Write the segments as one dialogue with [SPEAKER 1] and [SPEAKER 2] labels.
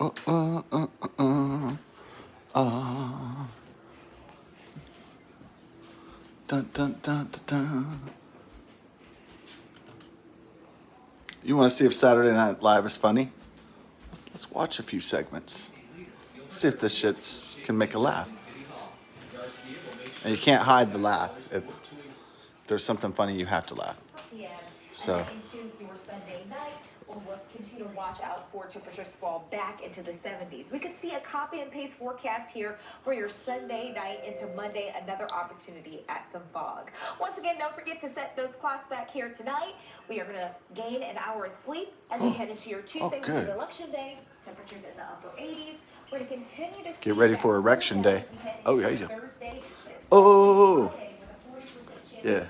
[SPEAKER 1] Dun, dun, dun, dun, dun. You want to see if Saturday Night Live is funny? Let's watch a few segments. See if this shit's can make a laugh. And you can't hide the laugh. If there's something funny, you have to laugh. So.
[SPEAKER 2] Your Sunday night, we'll continue to watch out for temperatures fall back into the 70s. We could see a copy and paste forecast here for your Sunday night into Monday. Another opportunity at some fog. Once again, don't forget to set those clocks back here tonight. We are going to gain an hour of sleep as we head into your Tuesday, which is Election Day. Temperatures in the upper 80s. We're going to continue to
[SPEAKER 1] get ready for Erection Day. Oh, yeah, yeah. Oh, yeah.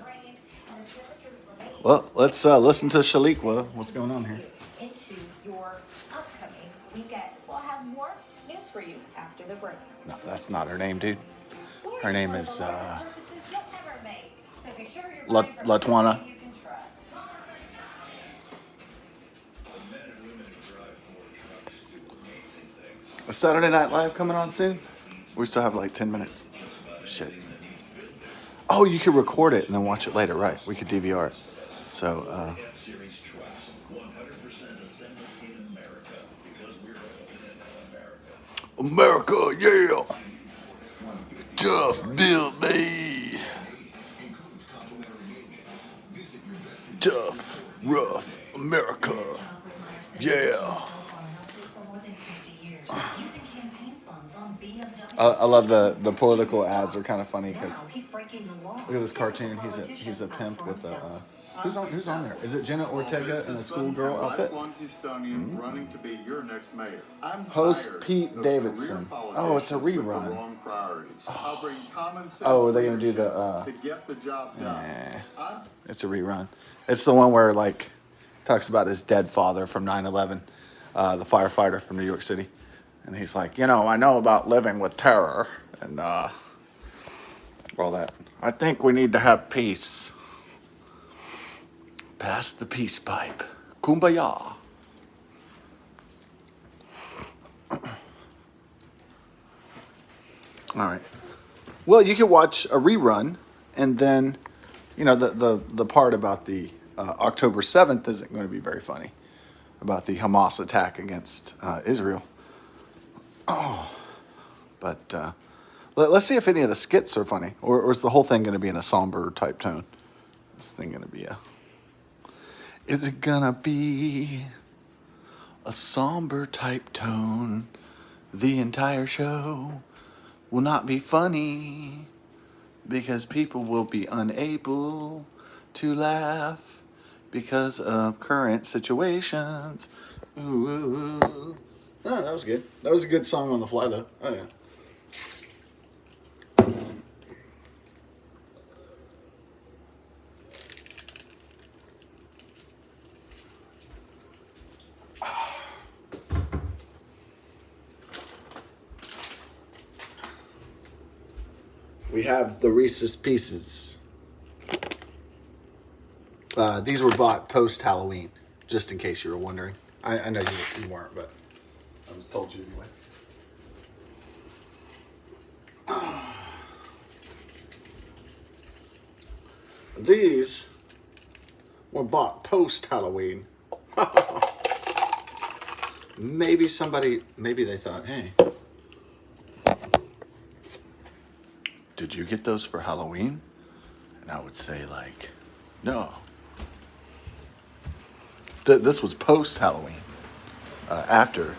[SPEAKER 1] Well, let's listen to Shaliqua. What's going on here?
[SPEAKER 2] Into your upcoming weekend. We'll have more news for you after the break.
[SPEAKER 1] No, that's not her name, dude. Her name is Latwana. Is Saturday Night Live coming on soon? We still have like 10 minutes. Shit. Oh, you could record it and then watch it later, right? We could DVR it. So, America, yeah! Tough Bill, baby! Tough, rough America, yeah! I love the political ads are kind of funny because look at this cartoon. He's a pimp with a who's on there? Is it Jenna Ortega in a schoolgirl outfit? Running to be your next mayor. Host Pete Davidson. Oh, it's a rerun. Oh, are they gonna do the? Nah, it's a rerun. It's the one where like talks about his dead father from 9/11, the firefighter from New York City. And he's like, I know about living with terror and all that. I think we need to have peace. Pass the peace pipe. Kumbaya. All right. Well, you could watch a rerun, and then, the part about the October 7th isn't going to be very funny, about the Hamas attack against Israel. Oh, but let's see if any of the skits are funny, or is the whole thing going to be in a somber type tone? This thing going to be is it going to be a somber type tone? The entire show will not be funny because people will be unable to laugh because of current situations. Ooh. Oh, that was good. That was a good song on the fly, though. Oh, yeah. We have the Reese's Pieces. These were bought post-Halloween, just in case you were wondering. I know you weren't, but I was told you anyway. These were bought post-Halloween. Maybe they thought, hey, did you get those for Halloween? And I would say, like, no. This was post-Halloween. After.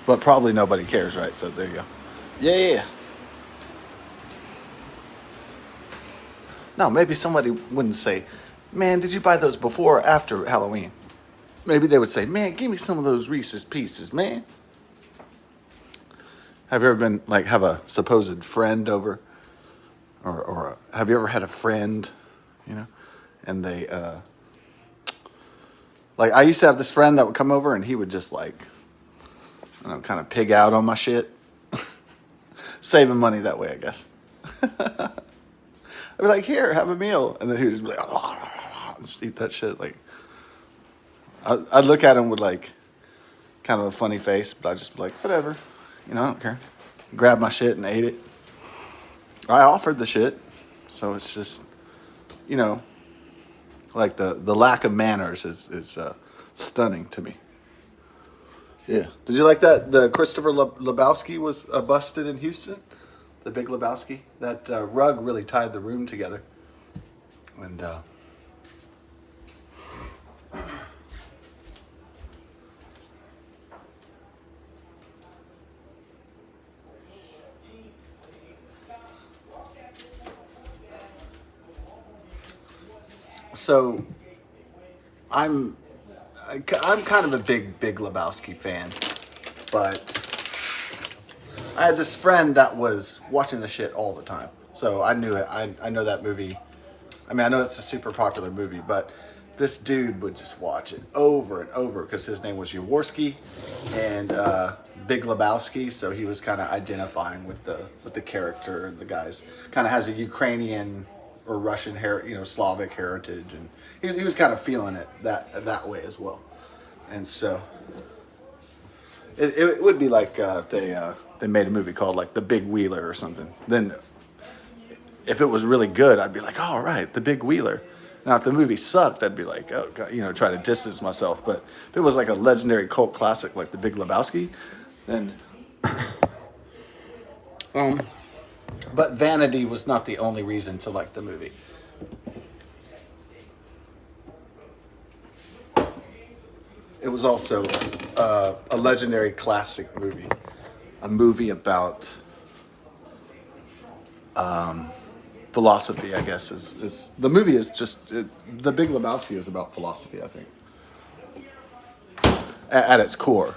[SPEAKER 1] But probably nobody cares, right? So there you go. Yeah. No, maybe somebody wouldn't say, man, did you buy those before or after Halloween? Maybe they would say, man, give me some of those Reese's Pieces, man. Have you ever been, like, have a supposed friend over? Or have you ever had a friend, and they, like, I used to have this friend that would come over and he would just, like, kind of pig out on my shit. Saving money that way, I guess. I'd be like, here, have a meal. And then he would just be like, just eat that shit, like, I'd look at him with like kind of a funny face, but I'd just be like, whatever. I don't care. Grabbed my shit and ate it. I offered the shit. So it's just, you know, like the lack of manners is stunning to me. Yeah. Did you like that? The Christopher Lebowski was busted in Houston. The Big Lebowski. That rug really tied the room together. And so I'm I'm kind of a big Lebowski fan, but I had this friend that was watching the shit all the time. So I knew it. I know that movie. I mean, I know it's a super popular movie, but this dude would just watch it over and over because his name was Jaworski and Big Lebowski. So he was kind of identifying with the character, and the guy's kind of has a Ukrainian or Russian Slavic heritage, and he was kind of feeling it that way as well. And so it would be like if they made a movie called like The Big Wheeler or something. Then if it was really good, I'd be like, oh, all right, The Big Wheeler. Now, if the movie sucked, I'd be like, oh, God, try to distance myself. But if it was like a legendary cult classic like The Big Lebowski, then. But vanity was not the only reason to like the movie. It was also a legendary classic movie. A movie about philosophy, I guess. Is the movie is just The Big Lebowski is about philosophy, I think, at its core.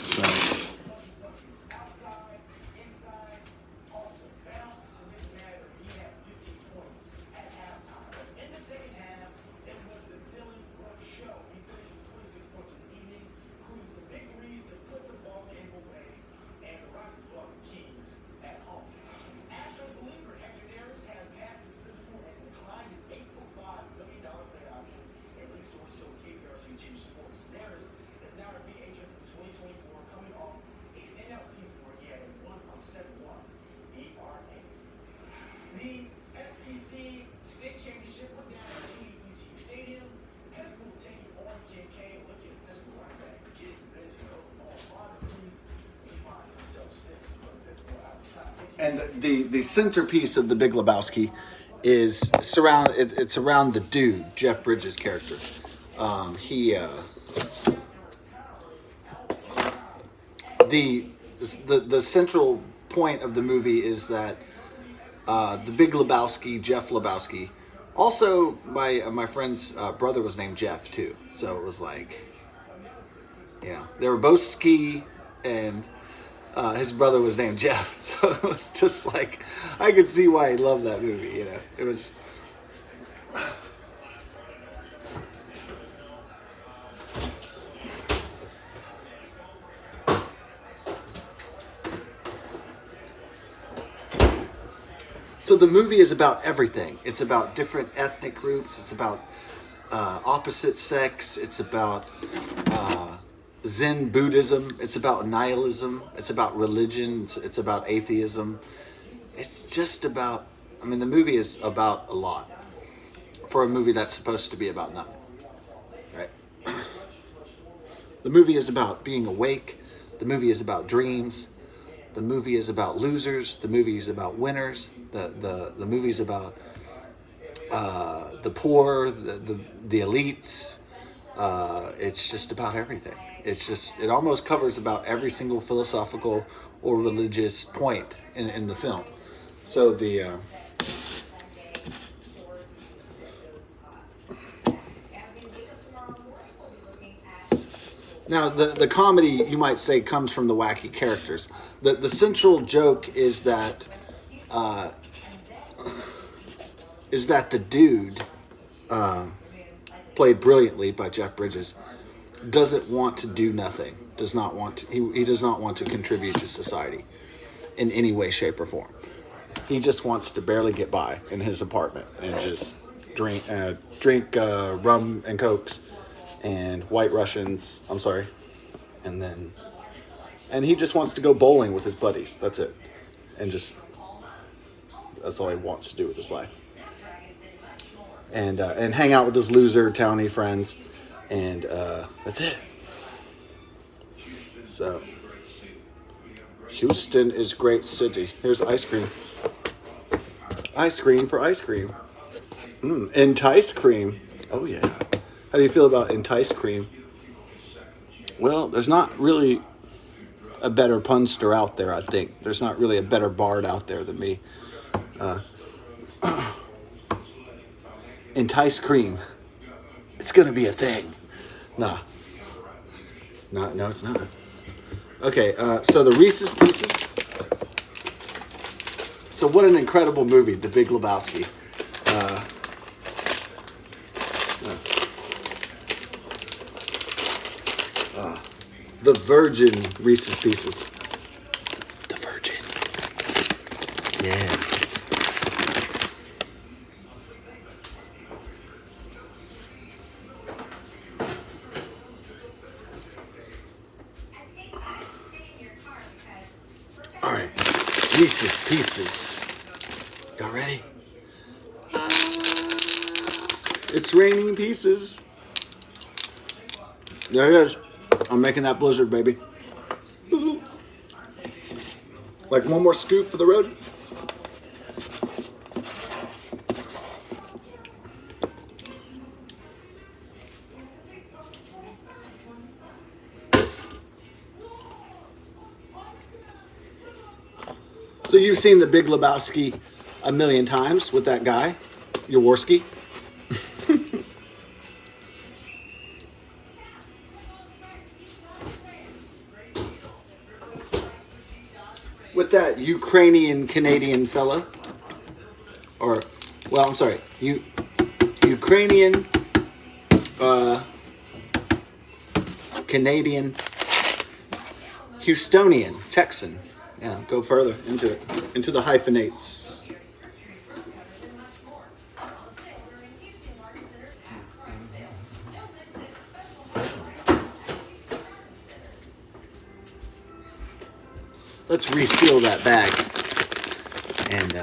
[SPEAKER 1] So. And the centerpiece of The Big Lebowski is it's around the dude, Jeff Bridges' character. The central point of the movie is that the Big Lebowski, Jeff Lebowski, also my friend's brother was named Jeff too, so it was like, they were both ski, and his brother was named Jeff, so it was just like, I could see why he loved that movie. It was. So the movie is about everything. It's about different ethnic groups. It's about opposite sex. It's about Zen Buddhism. It's about nihilism. It's about religion. It's about atheism. It's just about, the movie is about a lot for a movie that's supposed to be about nothing, right? The movie is about being awake. The movie is about dreams. The movie is about losers. The movie is about winners. The movie is about the poor, the elites. It's just about everything. It almost covers about every single philosophical or religious point in the film. So now the comedy, you might say, comes from the wacky characters. The central joke is that the dude, played brilliantly by Jeff Bridges, doesn't want to do nothing. He does not want to contribute to society in any way, shape, or form. He just wants to barely get by in his apartment and just drink rum and cokes and White Russians. I'm sorry, and he just wants to go bowling with his buddies. That's it, and that's all he wants to do with his life. And hang out with his loser townie friends, and that's it. So Houston is great city. Here's ice cream. Ice cream for ice cream. Entice cream. Oh yeah. How do you feel about entice cream? Well, there's not really a better punster out there, I think. There's not really a better bard out there than me. Entice cream. It's gonna be a thing. Nah. No, it's not. Okay, so the Reese's Pieces. So what an incredible movie, The Big Lebowski. The Virgin Reese's Pieces. The Virgin. Yeah. All right. Reese's Pieces. Y'all ready? It's raining pieces. There it is. I'm making that blizzard, baby. Woo-hoo. Like one more scoop for the road. So you've seen The Big Lebowski a million times with that guy, Jaworski. With that Ukrainian Canadian fella, or, well, I'm sorry, Ukrainian Canadian Houstonian Texan. Yeah, go further into it, into the hyphenates. Let's reseal that bag. And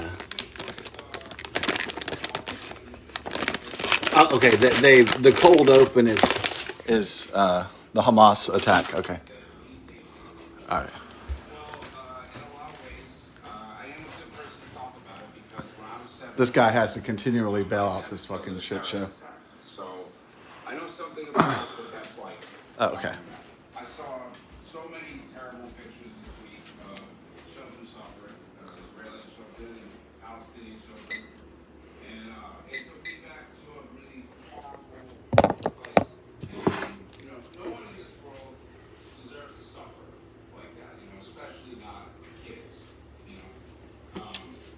[SPEAKER 1] okay, the cold open is the Hamas attack. Okay, all right. This guy has to continually bail out this fucking shit show.
[SPEAKER 3] So I know something about that flight.
[SPEAKER 1] Oh, okay.
[SPEAKER 3] I saw so many terrible pictures this week of children suffering, Israeli children and Palestinian children, and it took me back to a really horrible place. And no one in this world deserves to suffer like that. Especially not kids.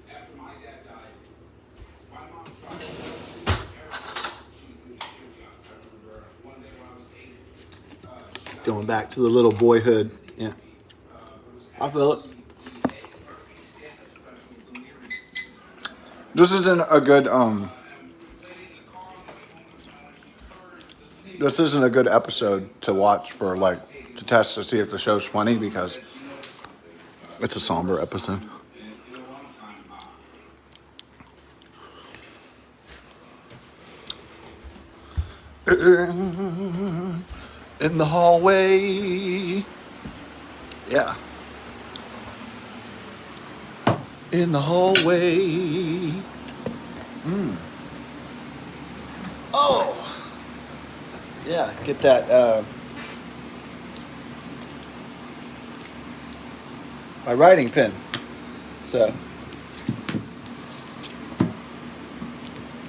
[SPEAKER 3] After my dad died, my mom tried to she could shoot me. I remember one day when I was 8.
[SPEAKER 1] Going back to the little boyhood. Yeah. I feel it. This isn't a good episode to watch for, like, to test to see if the show's funny, because it's a somber episode. In the hallway. Yeah. In the hallway. Oh. Yeah, get that my writing pen. So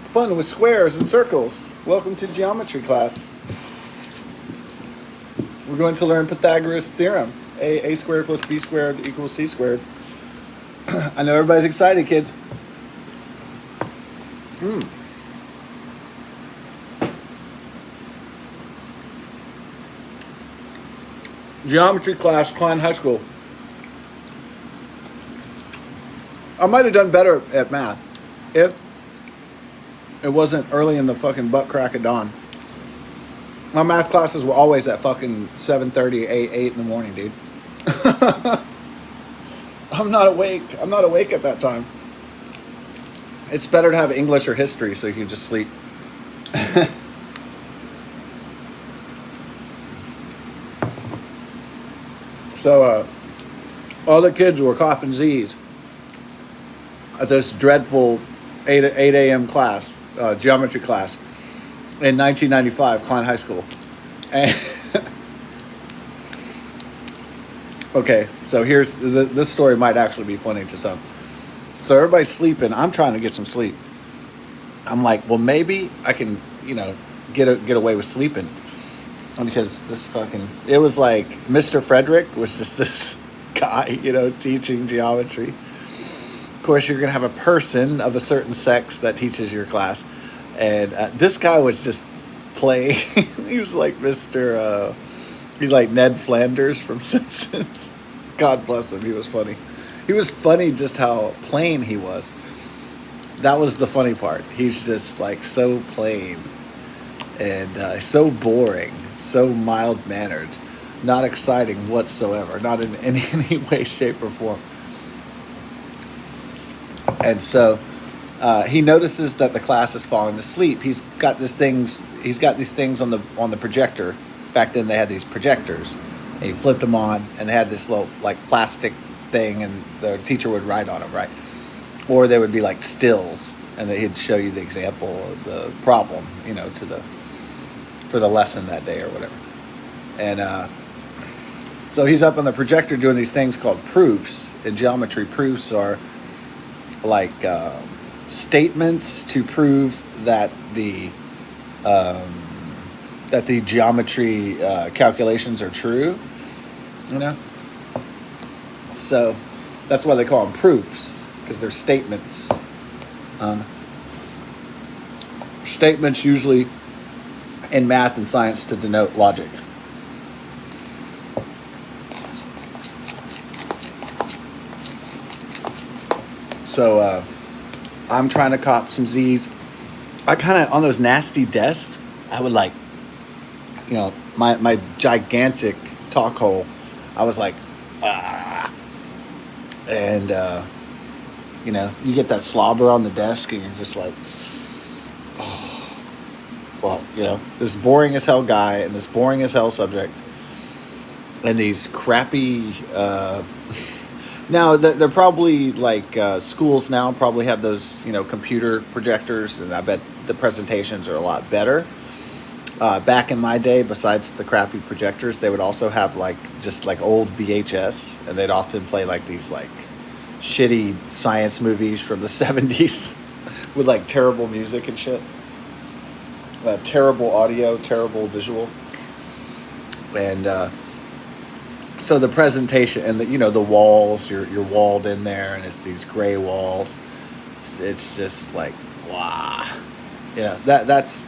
[SPEAKER 1] fun with squares and circles. Welcome to geometry class. We're going to learn Pythagoras' theorem. A squared plus b squared equals c squared. I know everybody's excited, kids. Geometry class, Klein High School. I might have done better at math if It wasn't early in the fucking butt crack of dawn. My math classes were always at fucking 7:30, 8 in the morning, dude. I'm not awake. I'm not awake at that time. It's better to have English or history so you can just sleep. So, all the kids were copping Z's at this dreadful 8 a.m. class, geometry class, in 1995, Klein High School. And okay, so here's this story might actually be funny to some. So everybody's sleeping. I'm trying to get some sleep. I'm like, well, maybe I can, get away with sleeping. Because it was like Mr. Frederick was just this guy, teaching geometry. Of course, you're going to have a person of a certain sex that teaches your class. And this guy was just playing. He was like he's like Ned Flanders from Simpsons. God bless him. He was funny. He was funny just how plain he was. That was the funny part. He's just like so plain and so boring, so mild-mannered, not exciting whatsoever, not in any way, shape, or form. And so he notices that the class is falling asleep. He's got these things on the projector. Back then they had these projectors, and he flipped them on, and they had this little like plastic thing, and the teacher would write on them, right? Or they would be like stills, and he'd show you the example of the problem, for the lesson that day or whatever. And so he's up on the projector doing these things called proofs. In geometry, proofs are like statements to prove that the geometry calculations are true. So that's why they call them proofs, because they're statements. Statements usually in math and science to denote logic. So I'm trying to cop some Z's. I kind of, on those nasty desks, I would like, my gigantic talk hole, I was like, ah. And, you get that slobber on the desk and you're just like, oh, fuck, this boring as hell guy and this boring as hell subject and these crappy, now they're probably like schools now probably have those, computer projectors, and I bet the presentations are a lot better. Back in my day, besides the crappy projectors, they would also have just old VHS, and they'd often play these shitty science movies from the 70s with terrible music and shit. Terrible audio, terrible visual. And so the presentation and the walls, you're walled in there, and it's these gray walls. It's just like, wow. That's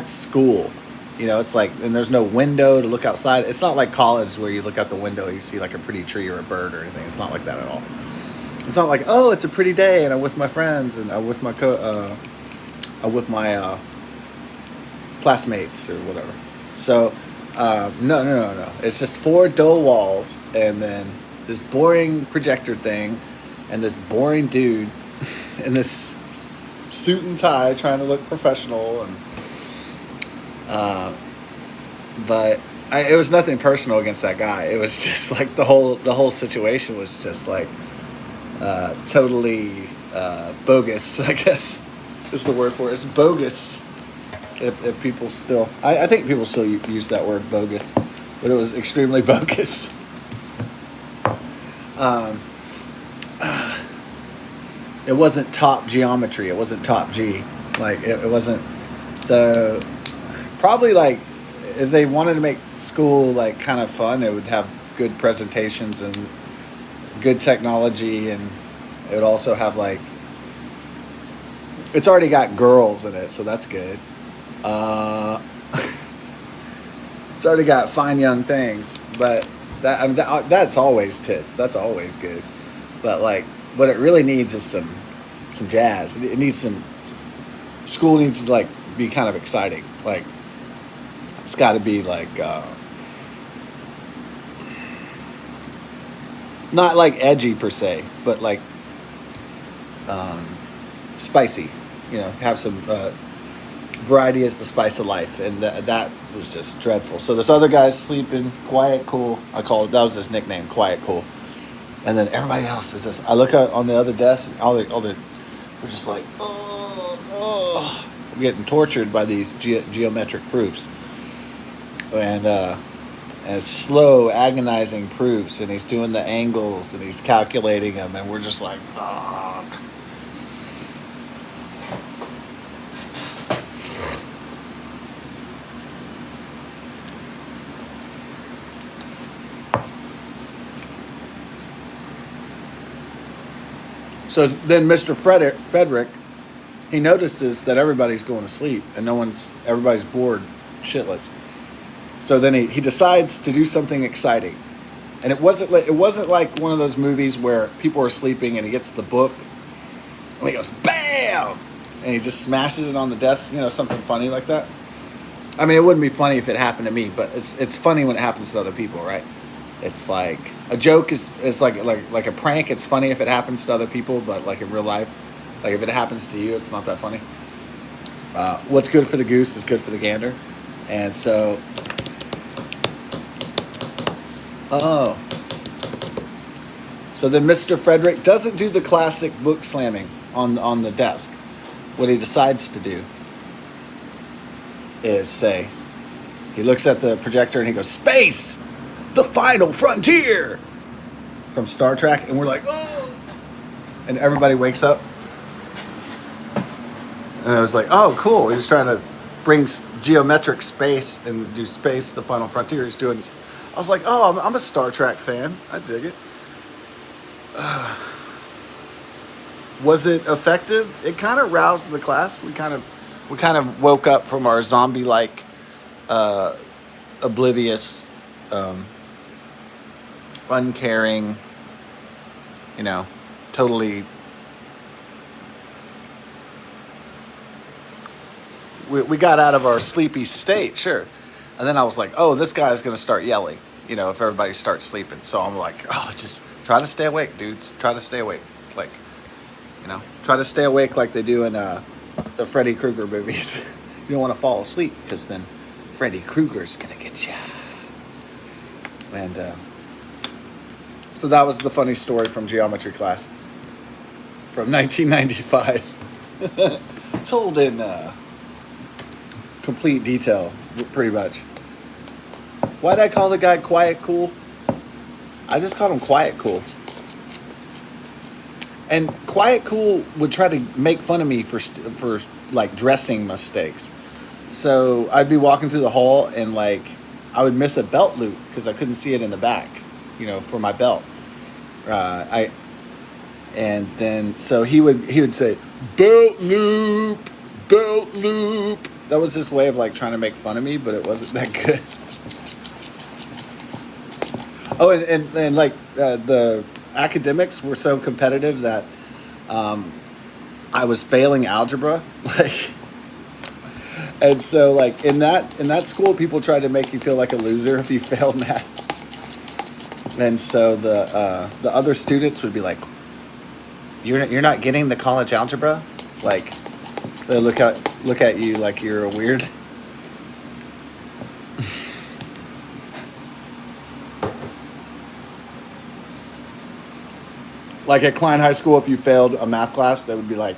[SPEAKER 1] school. It's and there's no window to look outside. It's not like college where you look out the window and you see a pretty tree or a bird or anything. It's not like that at all. It's not like, oh, it's a pretty day and I'm with my friends and I'm with my classmates or whatever. So no. It's just four dull walls and then this boring projector thing and this boring dude in this suit and tie trying to look professional. And but it was nothing personal against that guy. It was just the whole situation was just totally bogus, I guess is the word for it. It's bogus. If people still, I think people still use that word bogus, but it was extremely bogus. It wasn't top geometry. It wasn't top G. It wasn't. So probably if they wanted to make school kind of fun, it would have good presentations and good technology, and it would also have it's already got girls in it, so that's good. It's already got fine young things, but that's always tits. That's always good. But what it really needs is some jazz. It needs some school needs to like be kind of exciting. Like it's got to be like not like edgy per se, but like spicy. You know, have some variety is the spice of life, and that was just dreadful. So this other guy's sleeping, quiet, cool. I call it, that was his nickname, quiet, cool. And then everybody else is just. I look out on the other desk, and all the we're just like, oh, we're getting tortured by these geometric proofs, and slow, agonizing proofs, and he's doing the angles and he's calculating them, and we're just like, fuck. So then Mr. Frederick, he notices that everybody's going to sleep and everybody's bored shitless. So then he decides to do something exciting. And it wasn't like one of those movies where people are sleeping and he gets the book and he goes, bam! And he just smashes it on the desk, something funny like that. I mean, it wouldn't be funny if it happened to me, but it's funny when it happens to other people, right? It's like a joke is like a prank. It's funny if it happens to other people, but like in real life, like if it happens to you, it's not that funny. What's good for the goose is good for the gander. And so, so then Mr. Frederick doesn't do the classic book slamming on the desk. What he decides to do is say, he looks at the projector and he goes, space! The final frontier! From Star Trek. And we're like, oh! And everybody wakes up. And I was like, oh, cool. He was trying to bring geometric space and do space, the final frontier. He's doing this. I was like, oh, I'm a Star Trek fan. I dig it. Was it effective? It kind of roused the class. We kind of woke up from our zombie-like, oblivious, uncaring, totally. We got out of our sleepy state, sure. And then I was like, oh, this guy's going to start yelling, if everybody starts sleeping. So I'm like, oh, just try to stay awake, dudes. Try to stay awake. Like, try to stay awake like they do in the Freddy Krueger movies. You don't want to fall asleep because then Freddy Krueger's going to get you. And so that was the funny story from geometry class from 1995. Told in complete detail, pretty much. Why'd I call the guy Quiet Cool? I just called him Quiet Cool. And Quiet Cool would try to make fun of me for like dressing mistakes. So I'd be walking through the hall and like I would miss a belt loop because I couldn't see it in the back, for my belt. And then so he would say belt loop. That was his way of like trying to make fun of me, but it wasn't that good. Oh, and like the academics were so competitive that I was failing algebra, like. And so, like in that school, people tried to make you feel like a loser if you failed math. And so the other students would be like, "You're not getting the college algebra," like they look at you like you're a weird. Like at Klein High School, if you failed a math class, they would be like,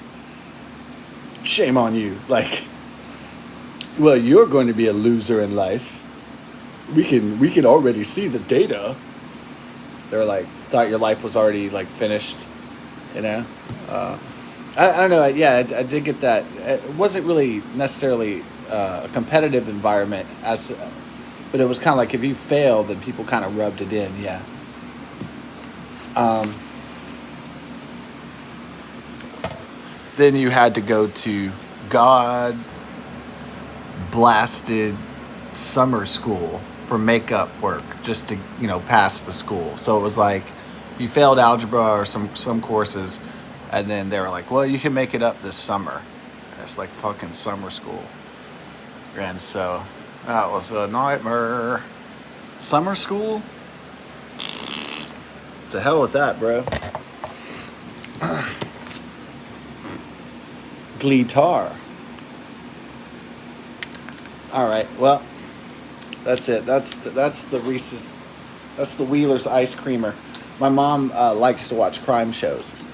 [SPEAKER 1] "Shame on you!" Like. Well, you're going to be a loser in life. We can already see the data. They were like, thought your life was already like finished, I don't know. Yeah, I did get that. It wasn't really necessarily a competitive environment, but it was kind of like if you failed, then people kind of rubbed it in. Yeah. Then you had to go to God blasted summer school for makeup work just to pass the school. So it was like you failed algebra or some courses, and then they were like, well, you can make it up this summer. It's like fucking summer school. And so that was a nightmare. Summer school? To hell with that, bro. Guitar. All right, well, that's it. That's the Reese's. That's the Wheeler's ice creamer. My mom likes to watch crime shows,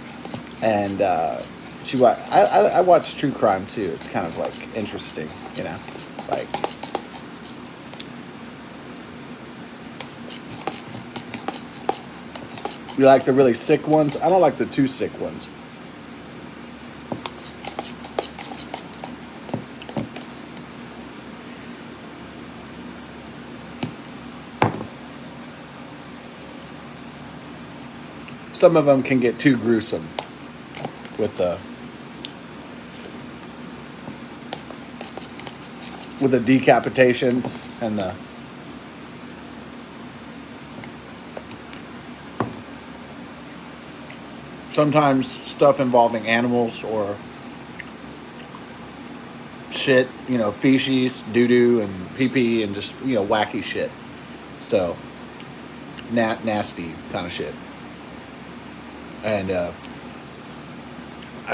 [SPEAKER 1] and I watch true crime too. It's kind of like interesting, you know, like. You like the really sick ones? I don't like the too sick ones. Some of them can get too gruesome with the decapitations and the sometimes stuff involving animals or shit, you know, feces, doo-doo, and pee-pee, and just, you know, wacky shit. So, nasty kind of shit. And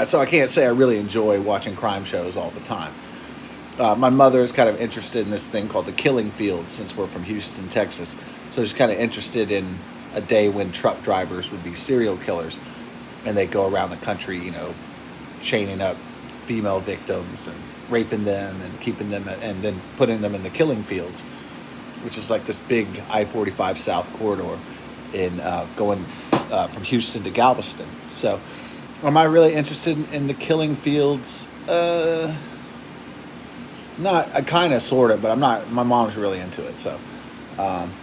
[SPEAKER 1] so I can't say I really enjoy watching crime shows all the time. My mother is kind of interested in this thing called the Killing Fields, since we're from Houston, Texas. So she's kind of interested in a day when truck drivers would be serial killers, and they go around the country, you know, chaining up female victims and raping them and keeping them, and then putting them in the killing fields, which is like this big I-45 South corridor in going from Houston to Galveston. So, am I really interested in the killing fields? Not, kind of, sort of, but I'm not. My mom's really into it, so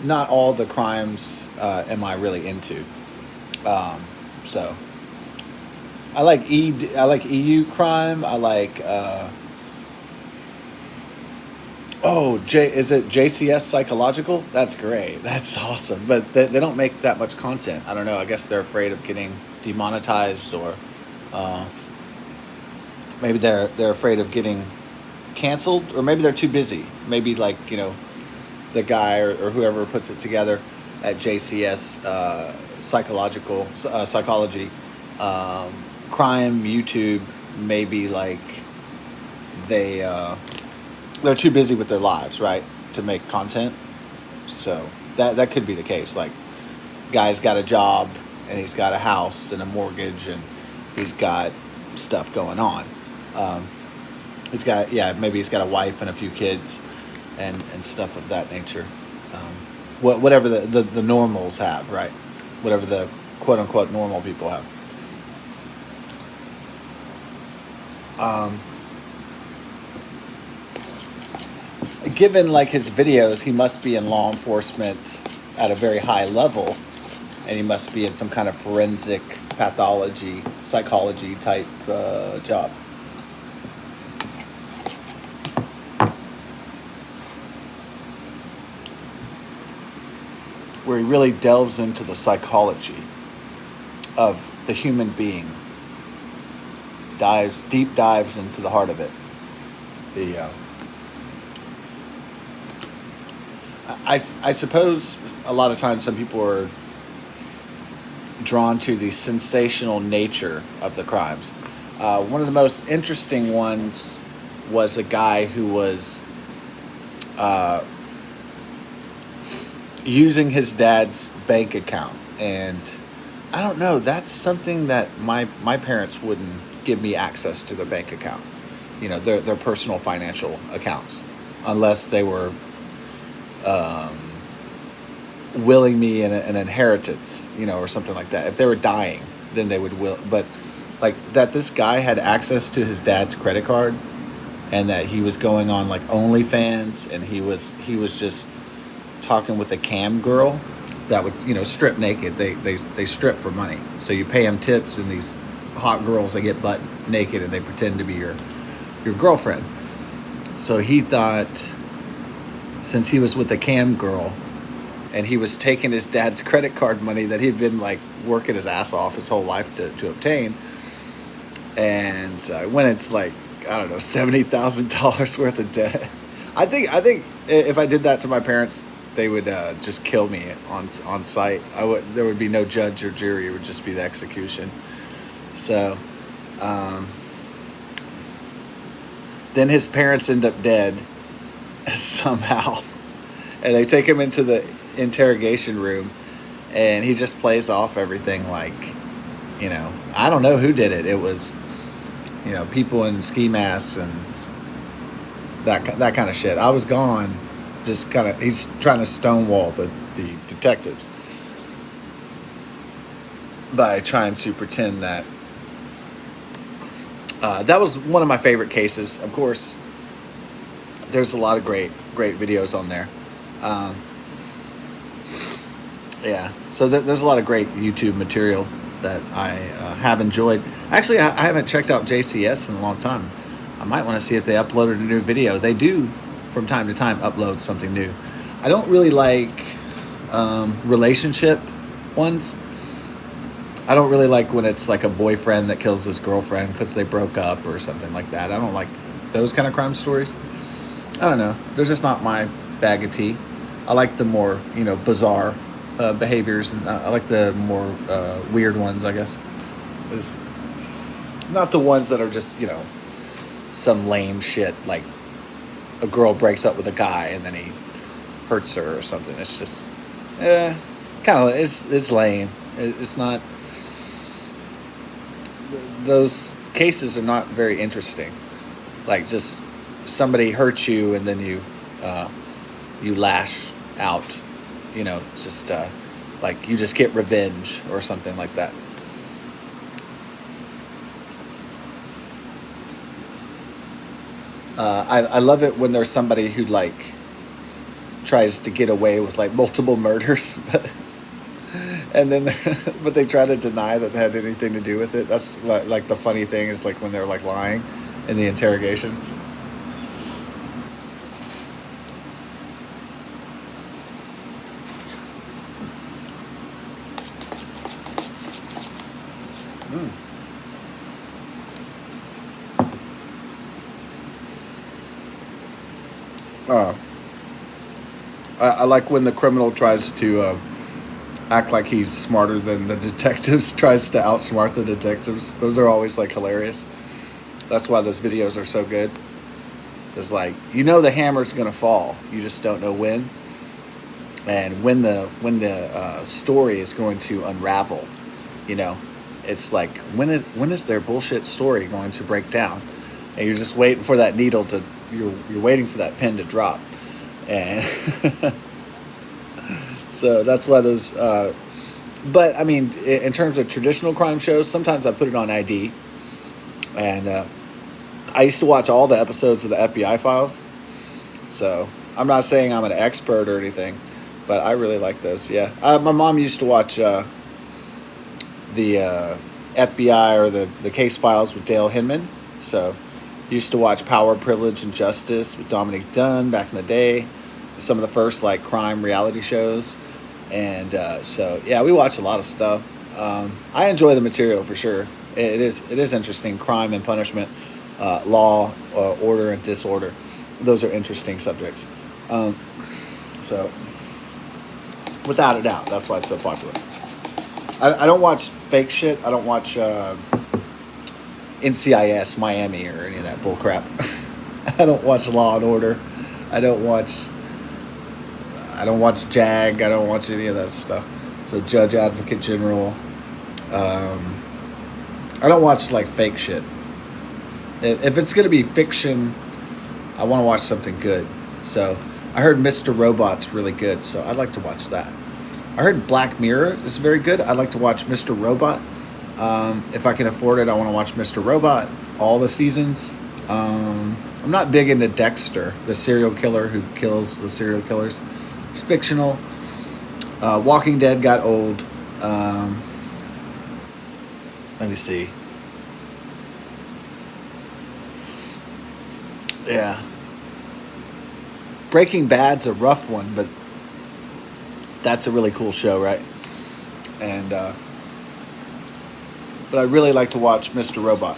[SPEAKER 1] not all the crimes am I really into. So. I like EU crime. I like is it JCS Psychological? That's great. That's awesome. But they don't make that much content. I don't know. I guess they're afraid of getting demonetized, or maybe they're afraid of getting canceled, or maybe they're too busy. Maybe, like, you know, the guy or whoever puts it together at JCS psychology. Crime YouTube, maybe, like, they're too busy with their lives, right, to make content. So that could be the case. Like, guy's got a job, and he's got a house and a mortgage, and he's got stuff going on. Maybe he's got a wife and a few kids, and stuff of that nature. Whatever the normals have, right? Whatever the quote unquote normal people have. Given, like, his videos, he must be in law enforcement at a very high level, and he must be in some kind of forensic pathology, psychology type job. Where he really delves into the psychology of the human being. Deep dives into the heart of it. I suppose a lot of times some people are drawn to the sensational nature of the crimes. One of the most interesting ones was a guy who was using his dad's bank account, and I don't know, that's something that my parents wouldn't give me access to their bank account, you know, their personal financial accounts, unless they were willing me an inheritance, you know, or something like that. If they were dying, then they would will. But, like, that this guy had access to his dad's credit card, and that he was going on, like, OnlyFans, and he was just talking with a cam girl that would, you know, strip naked. They strip for money, so you pay them tips, and these hot girls, they get butt naked and they pretend to be your girlfriend. So he thought, since he was with the cam girl and he was taking his dad's credit card money that he'd been, like, working his ass off his whole life to obtain, and when it's like I don't know, $70,000 worth of debt. I think if I did that to my parents, they would just kill me on site. There would be no judge or jury. It would just be the execution. So, then his parents end up dead somehow, and they take him into the interrogation room, and he just plays off everything like, I don't know who did it. It was, people in ski masks and that kind of shit. I was gone. Just kind of, he's trying to stonewall the detectives by trying to pretend that. That was one of my favorite cases. Of course, there's a lot of great videos on there. Yeah, so there's a lot of great YouTube material that I have enjoyed. Actually, I haven't checked out JCS in a long time. I might want to see if they uploaded a new video. They do, from time to time, upload something new. I don't really like relationship ones. I don't really like when it's like a boyfriend that kills his girlfriend because they broke up or something like that. I don't like those kind of crime stories. I don't know. They're just not my bag of tea. I like the more, bizarre behaviors, and I like the more weird ones, I guess. Is not the ones that are just, some lame shit like a girl breaks up with a guy and then he hurts her or something. It's just, kind of, it's lame. It's not. Those cases are not very interesting. Like, just somebody hurts you and then you lash out, just like you just get revenge or something like that. I love it when there's somebody who like tries to get away with like multiple murders, and then but they try to deny that they had anything to do with it. That's like the funny thing is like when they're like lying in the interrogations. I like when the criminal tries to act like he's smarter than the detectives, tries to outsmart the detectives. Those are always like hilarious. That's why those videos are so good. It's like, the hammer's gonna fall, you just don't know when, and when the story is going to unravel. It's like when is their bullshit story going to break down, and you're just waiting for that needle to you're waiting for that pin to drop. And so that's why those but I mean, in terms of traditional crime shows, sometimes I put it on ID, and I used to watch all the episodes of the FBI Files, so I'm not saying I'm an expert or anything, but I really like those. Yeah, my mom used to watch the FBI or the case files with Dale Hinman, so used to watch Power, Privilege, and Justice with Dominic Dunn back in the day. Some of the first like crime reality shows, and so yeah, we watch a lot of stuff. I enjoy the material for sure. It is interesting. Crime and punishment, law, order and disorder. Those are interesting subjects. So without a doubt, that's why it's so popular. I don't watch fake shit. I don't watch NCIS Miami or any of that bull crap. I don't watch Law and Order. I don't watch JAG. I don't watch any of that stuff. So Judge Advocate General. I don't watch like fake shit. If it's gonna be fiction, I want to watch something good. So I heard Mr. Robot's really good, so I'd like to watch that. I heard Black Mirror is very good. I'd like to watch Mr. Robot. If I can afford it, I want to watch Mr. Robot, all the seasons. I'm not big into Dexter, the serial killer who kills the serial killers. It's fictional. Walking Dead got old. Let me see. Yeah. Breaking Bad's a rough one, but that's a really cool show, right? And but I really like to watch Mr. Robot.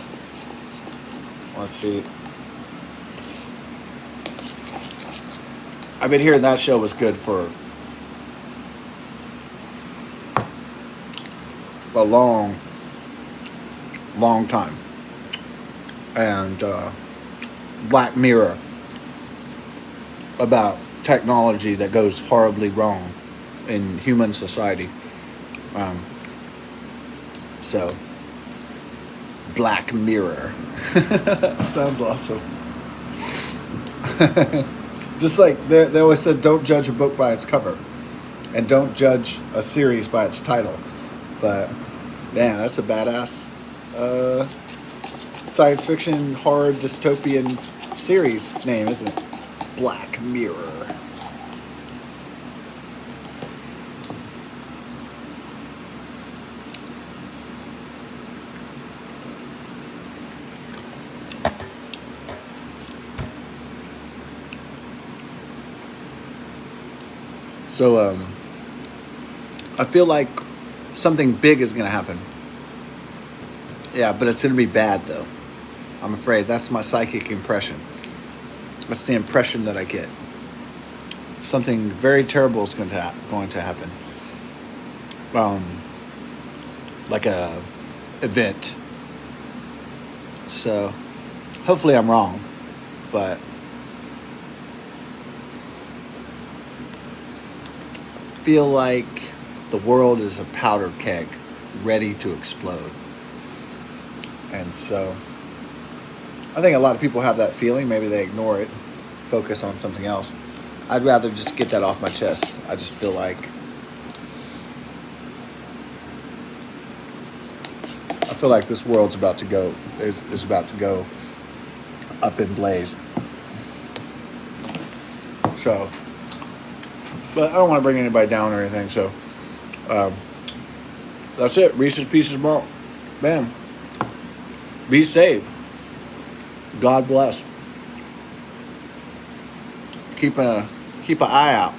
[SPEAKER 1] Let's see. I've been hearing that show was good for a long, long time. And Black Mirror about technology that goes horribly wrong in human society. So, Black Mirror. Sounds awesome. Just like they always said, don't judge a book by its cover. And don't judge a series by its title. But, man, that's a badass science fiction, horror, dystopian series name, isn't it? Black Mirror. So, I feel like something big is going to happen. Yeah, but it's going to be bad, though. I'm afraid that's my psychic impression. That's the impression that I get. Something very terrible is going to happen. Like a event. So, hopefully I'm wrong, but I feel like the world is a powder keg ready to explode. And so I think a lot of people have that feeling. Maybe they ignore it, focus on something else. I'd rather just get that off my chest. I just feel like this world's about to go is about to go up in blaze. So, but I don't want to bring anybody down or anything. So, that's it. Reese's Pieces Malt. Bam. Be safe. God bless. Keep an eye out.